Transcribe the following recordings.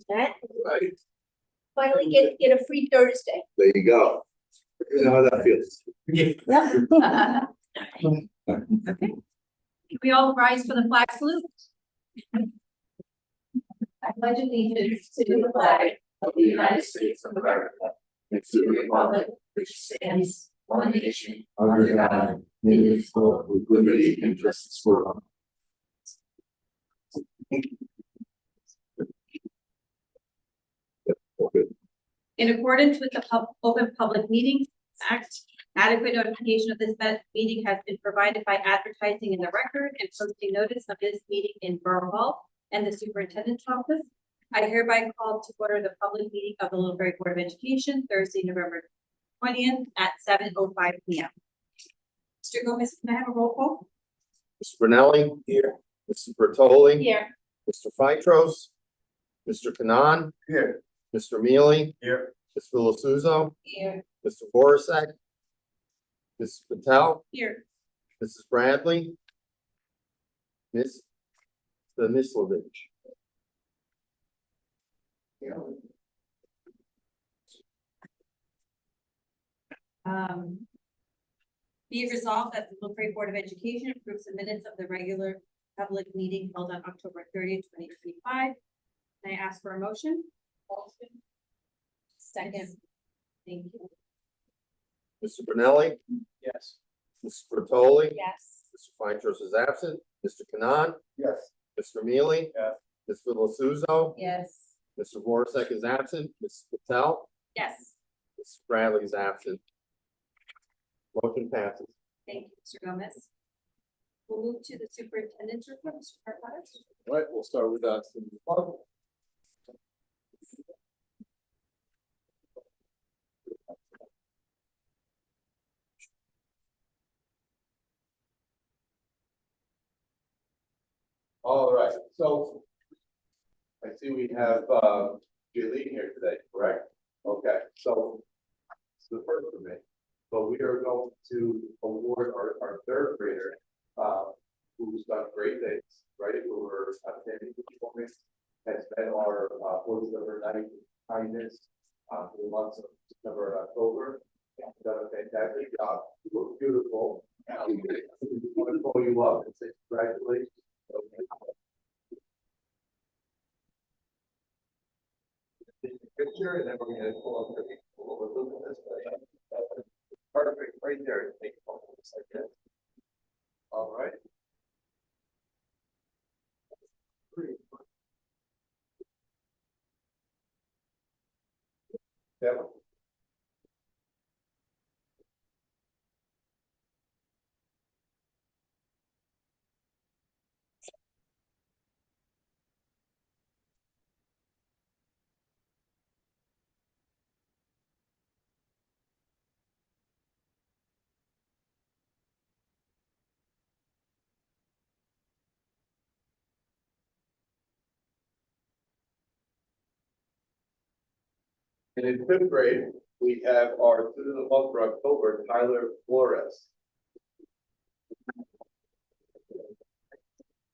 That Right. finally get a free Thursday. There you go. You know how that feels. Okay. Can we all rise for the flag salute? I pledge allegiance to the flag of the United States of America and to the republic which stands one nation under God, indivisible, with liberty and justice for all. In accordance with the Open Public Meetings Act, adequate notification of this meeting has been provided by advertising in the record and posting notice of this meeting in Borough Hall and the Superintendent's Office. I hereby call to order the public meeting of the Little Ferry Board of Education, Thursday, November 20th at 7:05 p.m. Mr. Gomez, can I have a roll call? Mr. Brunelli. Here. Mr. Bertoli. Here. Mr. Fytros. Mr. Kanan. Here. Mr. Mealy. Here. Ms. Filasuzo. Here. Mr. Borisek. Ms. Patel. Here. Mrs. Bradley. Ms. Stanislavich. Be it resolved that the Little Ferry Board of Education approves the minutes of the regular public meeting held on October 30th, 2025. Can I ask for a motion? Motion. Second. Thank you. Mr. Brunelli. Yes. Mrs. Bertoli. Yes. Mr. Fytros is absent. Mr. Kanan. Yes. Mr. Mealy. Yes. Ms. Filasuzo. Yes. Mr. Borisek is absent. Ms. Patel. Yes. Ms. Bradley is absent. Motion passes. Thank you, Mr. Gomez. We'll move to the superintendent's report, Mr. Carpenter. All right, we'll start with student development. All right, so I see we have Jaylene here today, correct? Okay, so it's the first for me. So we are going to award our third grader, who's done great things, right? Who were outstanding performance, has been our voice of our night kindness for the months of September and October. Done a fantastic job. You look beautiful. I want to call you up and say congratulations. Picture, and then we're going to pull up this perfect right there. Take a couple of seconds. All right. Yeah. And in fifth grade, we have our student of the month for October, Tyler Flores.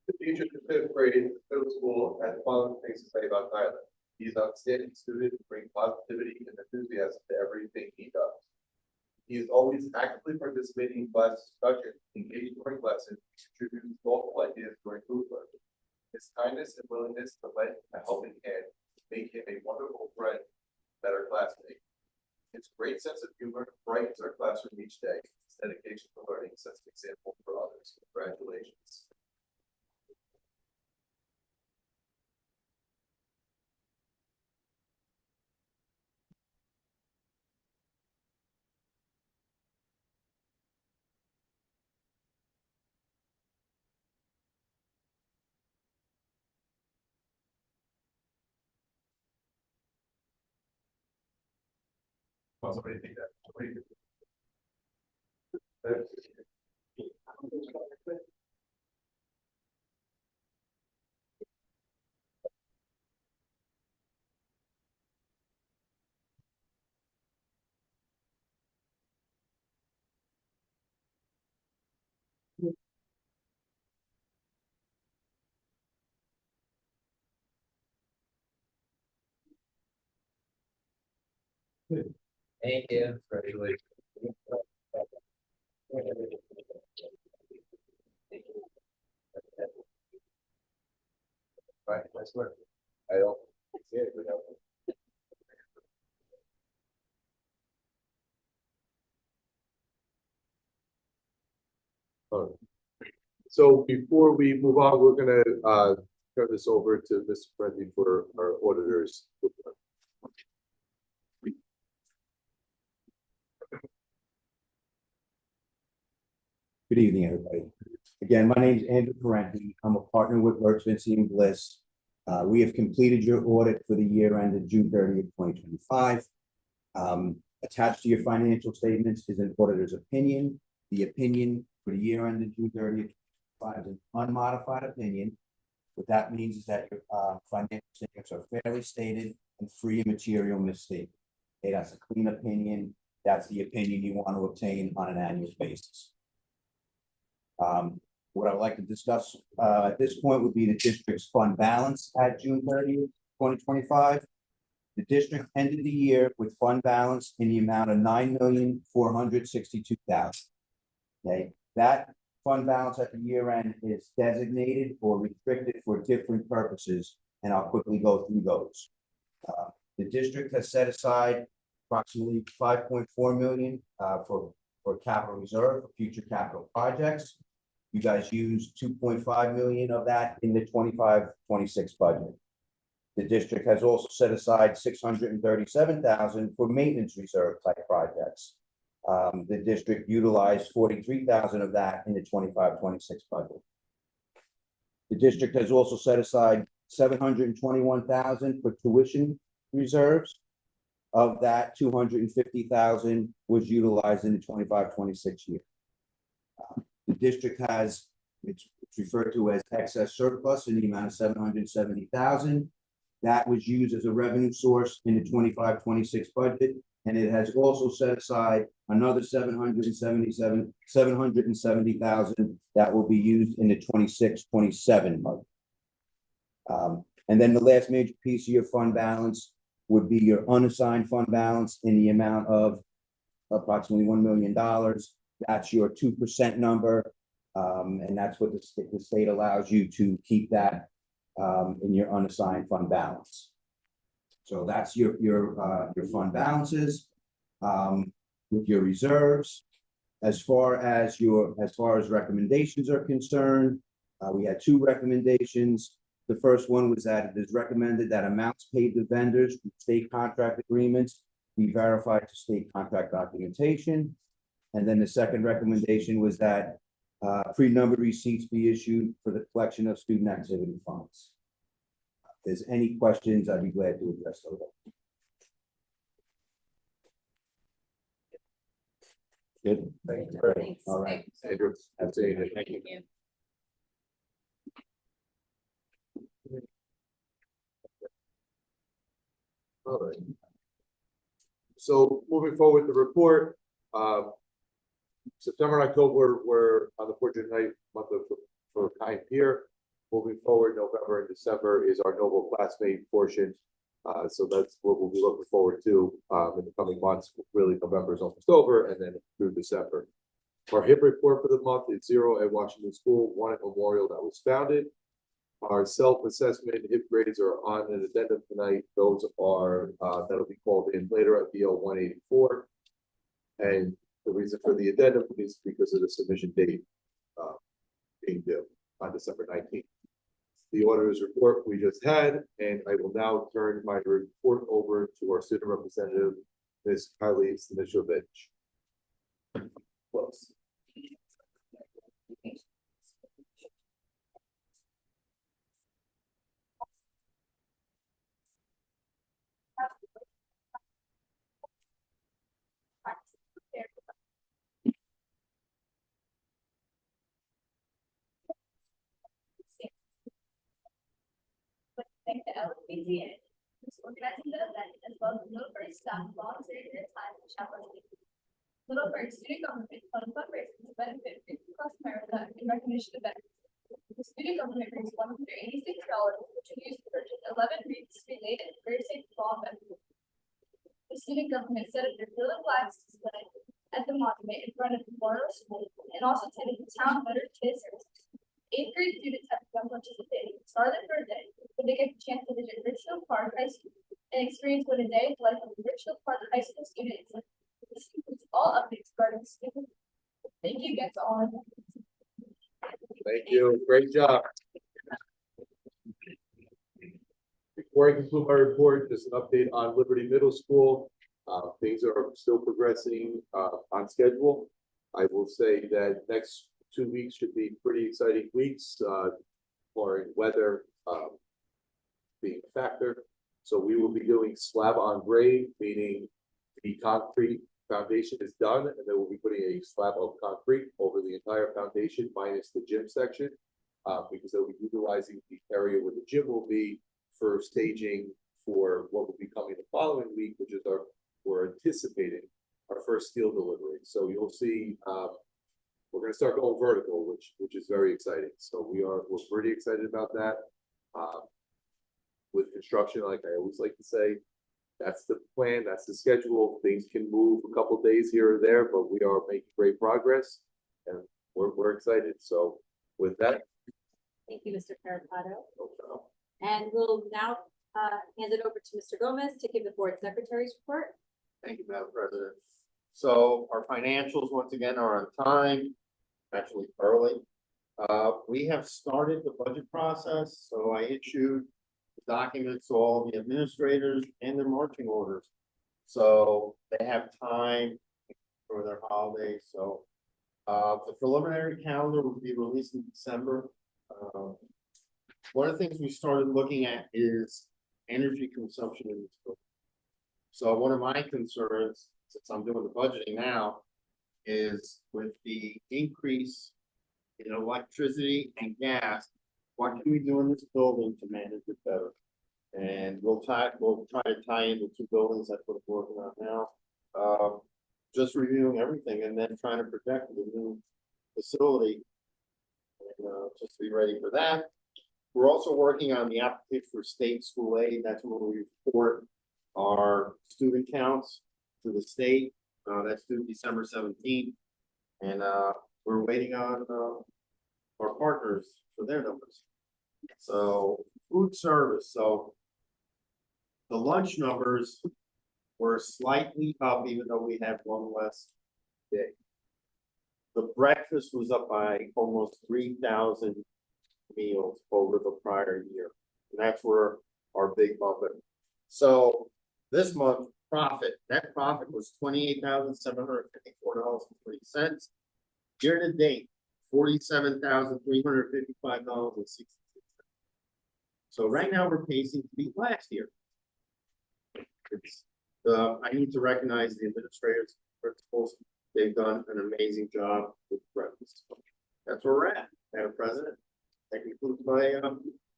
The teacher in fifth grade, middle school, has fun things to say about Tyler. He's an outstanding student, brings positivity and enthusiasm to everything he does. He is always actively participating in class discussion, engaged during lessons, contributes thoughtful ideas during group work. His kindness and willingness to lend a helping hand make him a wonderful friend, better classmate. His great sense of humor brightens our classroom each day. His dedication to learning sets an example for others. Congratulations. Oh, somebody take that. Somebody take that. Thank you. Congratulations. Right, nice work. I don't. Yeah, good help. All right. So before we move on, we're gonna turn this over to Mr. Friendly for our auditors. Good evening, everybody. Again, my name is Andrew Parenti. I'm a partner with Lurch, Vinci and Bliss. We have completed your audit for the year ended June 30th, 2025. Attached to your financial statements is an auditor's opinion. The opinion for the year ended June 30th, 2025 is an unmodified opinion. What that means is that your financial statements are fairly stated and free of material misstatement. Okay, that's a clean opinion. That's the opinion you want to obtain on an annual basis. What I would like to discuss at this point would be the district's fund balance at June 30th, 2025. The district ended the year with fund balance in the amount of $9,462,000. Okay, that fund balance at the year end is designated or restricted for different purposes, and I'll quickly go through those. The district has set aside approximately $5.4 million for capital reserve for future capital projects. You guys used $2.5 million of that in the 25-26 budget. The district has also set aside $637,000 for maintenance reserve type projects. The district utilized $43,000 of that in the 25-26 budget. The district has also set aside $721,000 for tuition reserves. Of that, $250,000 was utilized in the 25-26 year. The district has, it's referred to as excess surplus in the amount of $770,000. That was used as a revenue source in the 25-26 budget, and it has also set aside another $770,000 that will be used in the 26-27 budget. And then the last major piece of your fund balance would be your unassigned fund balance in the amount of approximately $1 million. That's your 2% number, and that's what the state allows you to keep that in your unassigned fund balance. So that's your fund balances with your reserves. As far as recommendations are concerned, we had two recommendations. The first one was that it is recommended that amounts paid to vendors with state contract agreements be verified to state contract documentation. And then the second recommendation was that pre-numbered receipts be issued for the collection of student activity funds. If there's any questions, I'd be glad to address those. Good. Thank you. Thanks. All right. Andrew, that's it. Thank you. All right. So moving forward, the report, September and October were on the fortunate night month for kind here. Moving forward, November and December is our noble classmate portion. So that's what we'll be looking forward to in the coming months. Really, November is almost over, and then through December. Our HIP report for the month is 0 at Washington School, 1 at Memorial that was founded. Our self-assessment HIP grades are on an addendum tonight. Those are that'll be called in later at BL 184. And the reason for the addendum is because of the submission date being due on December 19th. The auditor's report we just had, and I will now turn my report over to our student representative, Ms. Kylie Stanishovich. Close. Thank the LPZA. Organizing the event as well as Little Bird staff volunteering their time to chaplain. Little Bird student government fund fundraising to benefit across America in recognition of veterans. The student government raised $186, which we used to purchase 11 wreaths related to bird safety law benefits. The student government set up their yellow flags display at the monument in front of the Memorial School and also attended the town veteran kids services. Eighth grade students have begun participating in Scarlet for a Day, where they get the chance to visit Richfield Park High School and experience what a day of life of a Richfield Park High School student is like. This includes all updates regarding student. Thank you again to all. Thank you, great job. Before I conclude my report, just an update on Liberty Middle School. Things are still progressing on schedule. I will say that next 2 weeks should be pretty exciting weeks, barring weather being a factor. So we will be doing slab on grade, meaning the concrete foundation is done, and then we'll be putting a slab of concrete over the entire foundation minus the gym section, because they'll be utilizing the area where the gym will be for staging for what will be coming the following week, which is we're anticipating our first steel delivery. So you'll see, we're going to start going vertical, which is very exciting. So we're pretty excited about that. With construction, like I always like to say, that's the plan, that's the schedule. Things can move a couple days here or there, but we are making great progress, and we're excited. So with that, Thank you, Mr. Carapato. no. And we'll now hand it over to Mr. Gomez to give the board secretary's report. Thank you, Madam President. So our financials, once again, are on time, actually early. We have started the budget process, so I issued the documents to all the administrators and their marching orders. So they have time for their holidays. So the preliminary calendar will be released in December. One of the things we started looking at is energy consumption in the school. So one of my concerns, since I'm doing the budgeting now, is with the increase in electricity and gas, what can we do in this building to manage it better? And we'll try to tie in the two buildings that we're working on now. Just reviewing everything and then trying to project the new facility, and just to be ready for that. We're also working on the application for state school aid. That's when we report our student counts to the state. That's due December 17th. And we're waiting on our partners for their numbers. So food service. So the lunch numbers were slightly up, even though we had one less day. The breakfast was up by almost 3,000 meals over the prior year. And that's where our big bump is. So this month net profit was $28,754.40. Year to date, $47,355.66. So right now we're pacing to beat last year. I need to recognize the administrators, principals. They've done an amazing job with breakfast. That's where we're at, Madam President. That concludes my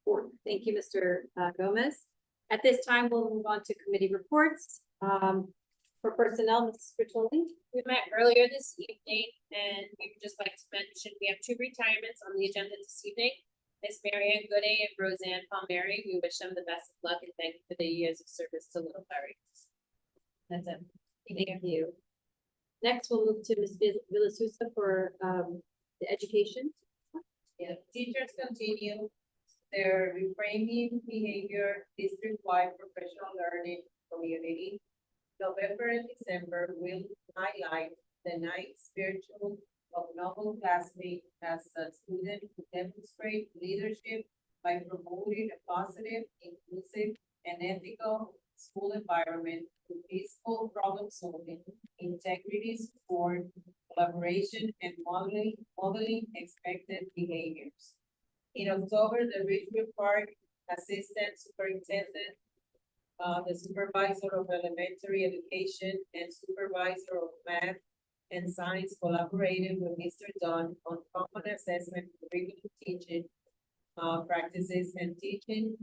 report. Thank you, Mr. Gomez. At this time, we'll move on to committee reports. For personnel, Mrs. Bertolli. We met earlier this evening, and we would just like to mention, we have 2 retirements on the agenda this evening. Miss Marianne Gooday and Roseanne Palmieri. We wish them the best of luck and thank you for their years of service to Little Ferry. That's it. Thank you. Next, we'll move to Ms. Villasusa for the education. Yeah, teachers continue their reframing behavior district-wide professional learning community. November and December will highlight the night spiritual of noble classmates as a student who demonstrate leadership by promoting a positive, inclusive, and ethical school environment with peaceful problem solving, integrity, support, collaboration, and modeling expected behaviors. In October, the Richfield Park Assistant Superintendent, the Supervisor of Elementary Education, and Supervisor of Math and Science collaborated with Mr. Dunn on common assessment curriculum teaching practices and teaching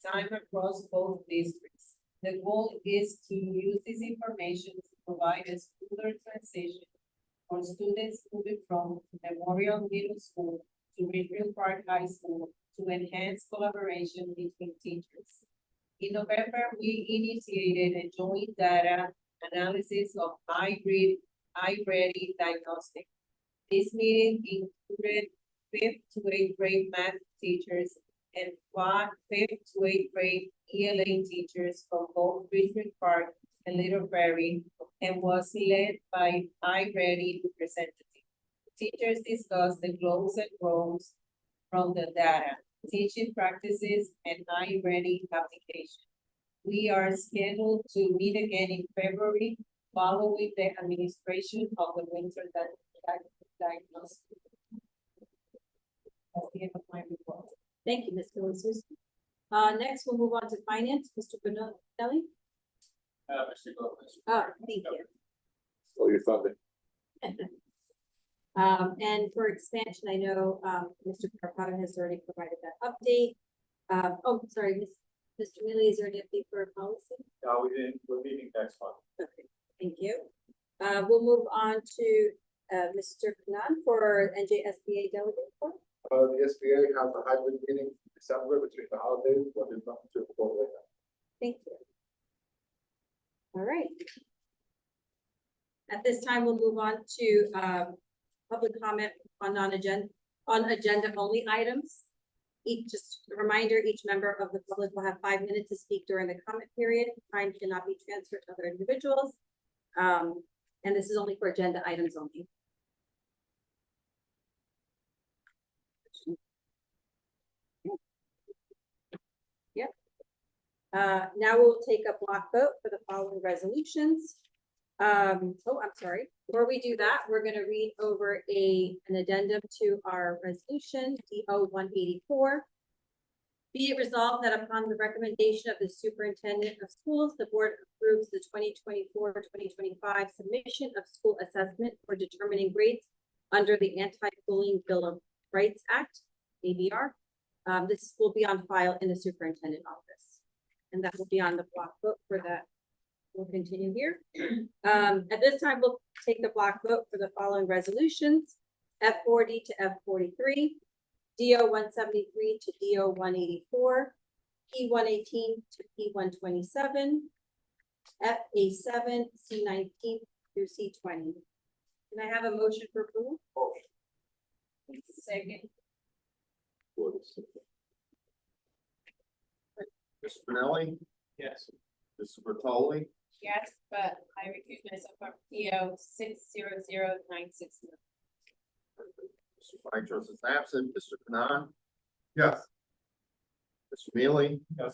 time across both districts. The goal is to use this information to provide a smoother transition for students moving from Memorial Middle School to Richfield Park High School to enhance collaboration between teachers. In November, we initiated a joint data analysis of iReady diagnostic. This meeting included fifth to eighth grade math teachers and fifth to eighth grade ELA teachers from both Richmond Park and Little Ferry, and was led by iReady representative. Teachers discussed the goals and roles from the data, teaching practices, and iReady application. We are scheduled to meet again in February following the administration of the winter diagnosis. That's the end of my report. Thank you, Ms. Phillips. Next, we'll move on to finance, Mr. Bonelli. Mr. Gomez. Oh, thank you. So you're funding. And for expansion, I know, Mr. Carpata has already provided that update. Sorry, Mr. Mealy, is there any update for policy? No, we're meeting next month. Okay, thank you. We'll move on to, Mr. Kanan for NJSBA delegate report. The SBA has a hybrid meeting in December between the holidays, but there's nothing to report right now. Thank you. All right. At this time, we'll move on to, public comment on agenda only items. Just a reminder, each member of the public will have 5 minutes to speak during the comment period. Time cannot be transferred to other individuals. And this is only for agenda items only. Yep. Now we'll take a block vote for the following resolutions. I'm sorry. Before we do that, we're gonna read over an addendum to our resolution, DO 184. Be it resolved that upon the recommendation of the superintendent of schools, the board approves the 2024-2025 submission of school assessment for determining grades under the Anti-Bullying Bill of Rights Act, ABR. This will be on file in the superintendent office, and that will be on the block vote for that. We'll continue here. At this time, we'll take the block vote for the following resolutions: F40 to F43, DO 173 to DO 184, P118 to P127, FA7, C19 through C20. Can I have a motion for approval? Second. Mr. Benelli? Yes. Mr. Bertoli? Yes, but I recuse myself from PO 600969. Mr. Feintraub is absent. Mr. Kanan? Yes. Mr. Mealy? Yes.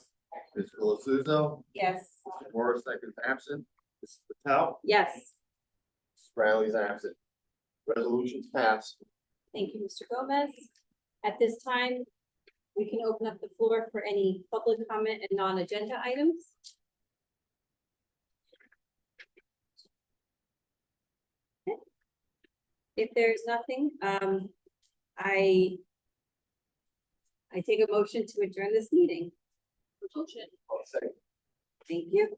Ms. Phillips, Yes. Mr. Morris is absent. Mrs. Patel? Yes. Mr. Bradley is absent. Resolutions passed. Thank you, Mr. Gomez. At this time, we can open up the floor for any public comment and non-agenda items. Okay. If there's nothing, I take a motion to adjourn this meeting. Motion. I'll say. Thank you.